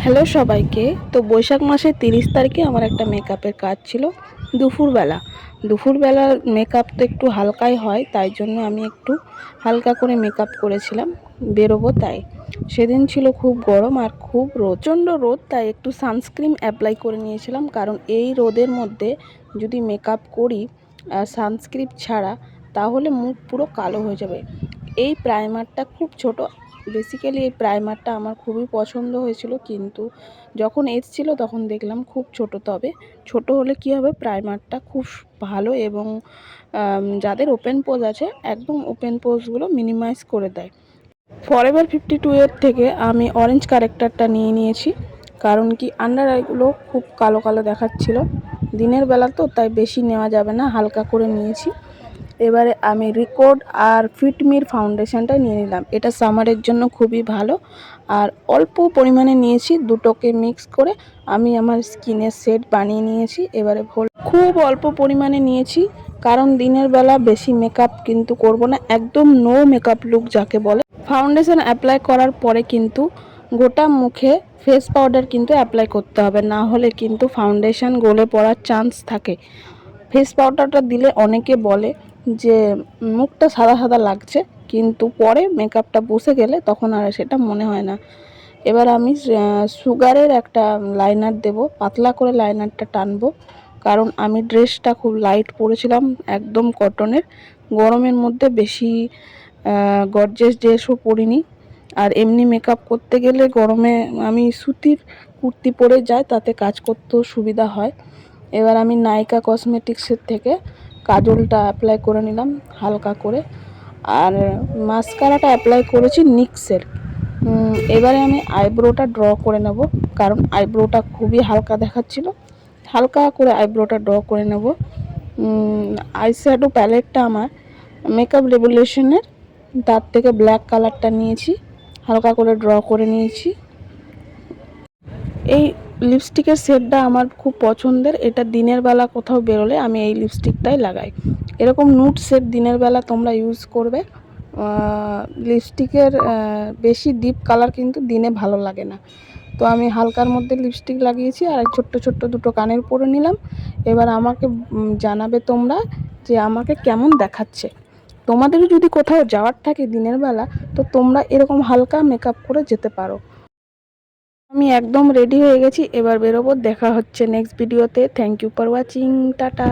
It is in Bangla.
হ্যালো সবাইকে। তো বৈশাখ মাসের 30 তারিখে আমার একটা মেকআপের কাজ ছিল দুপুরবেলা। দুপুরবেলার মেকআপ তো একটু হালকাই হয়, তাই জন্য আমি একটু হালকা করে মেকআপ করেছিলাম, বেরোবো তাই। সেদিন ছিল খুব গরম আর খুব প্রচণ্ড রোদ, তাই একটু সানস্ক্রিন অ্যাপ্লাই করে নিয়েছিলাম, কারণ এই রোদের মধ্যে যদি মেকআপ করি সানস্ক্রিন ছাড়া, তাহলে মুখ পুরো কালো হয়ে যাবে। এই প্রাইমারটা খুব ছোট, বেসিক্যালি এই প্রাইমারটা আমার খুবই পছন্দ হয়েছিল, কিন্তু যখন এসেছিলো তখন দেখলাম খুব ছোট। তবে ছোট হলে কি হবে, প্রাইমারটা খুব ভালো এবং যাদের ওপেন পোজ আছে একদম ওপেন পোজগুলো মিনিমাইজ করে দেয়। ফরএভার 52 এর থেকে আমি অরেঞ্জ কারেক্টারটা নিয়ে নিয়েছি, কারণ কি আন্ডার আইগুলো খুব কালো কালো দেখাচ্ছিল দিনের বেলা, তো তাই বেশি নেওয়া যাবে না, হালকা করে নিয়েছি। এবারে আমি রিকোড আর ফিটমির ফাউন্ডেশনটা নিয়ে নিলাম। এটা সামারের জন্য খুবই ভালো, আর অল্প পরিমাণে নিয়েছি, দুটোকে মিক্স করে আমি আমার স্কিনের সেট বানিয়ে নিয়েছি। এবারে খুব অল্প পরিমাণে নিয়েছি, কারণ দিনের বেলা বেশি মেকআপ কিন্তু করব না, একদম নো মেকআপ লুক যাকে বলে। ফাউন্ডেশন অ্যাপ্লাই করার পরে কিন্তু গোটা মুখে ফেস পাউডার কিন্তু অ্যাপ্লাই করতে হবে, না হলে কিন্তু ফাউন্ডেশন গলে পড়ার চান্স থাকে। ফেস পাউডারটা দিলে অনেকে বলে যে মুখটা সাদা সাদা লাগছে, কিন্তু পরে মেকআপটা বসে গেলে তখন আর সেটা মনে হয় না। এবার আমি সুগারের একটা লাইনার দেব, পাতলা করে লাইনারটা টানবো, কারণ আমি ড্রেসটা খুব লাইট পরেছিলাম, একদম কটনের। গরমের মধ্যে বেশি গর্জিয়াস ড্রেসও পরিনি, আর এমনি মেকআপ করতে গেলে গরমে আমি সুতির কুর্তি পরে যাই, তাতে কাজ করতেও সুবিধা হয়। এবার আমি নাইকা কসমেটিক্সের থেকে কাজলটা অ্যাপ্লাই করে নিলাম হালকা করে, আর মাস্কারাটা অ্যাপ্লাই করেছি নিক্সের। এবারে আমি আইব্রোটা ড্র করে নেব, কারণ আইব্রোটা খুবই হালকা দেখাচ্ছিল, হালকা করে আইব্রোটা ড্র করে নেব। আইশ্যাডো প্যালেটটা আমার মেকআপ রেভলিউশনের, তার থেকে ব্ল্যাক কালারটা নিয়েছি, হালকা করে ড্র করে নিয়েছি। এই লিপস্টিকের শেডটা আমার খুব পছন্দের, এটা দিনের বেলা কোথাও বেরোলে আমি এই লিপস্টিকটাই লাগাই। এরকম নুড শেড দিনের বেলা তোমরা ইউজ করবে। লিপস্টিকের বেশি ডিপ কালার কিন্তু দিনে ভালো লাগে না, তো আমি হালকার মধ্যে লিপস্টিক লাগিয়েছি, আর ছোট্ট ছোট্ট দুটো কানের পরে নিলাম। এবার আমাকে জানাবে তোমরা যে আমাকে কেমন দেখাচ্ছে। তোমাদেরও যদি কোথাও যাওয়ার থাকে দিনের বেলা, তো তোমরা এরকম হালকা মেকআপ করে যেতে পারো। আমি একদম রেডি হয়ে গেছি, এবার বেরোবো। দেখা হচ্ছে নেক্সট ভিডিওতে। Thank you for watching, tata.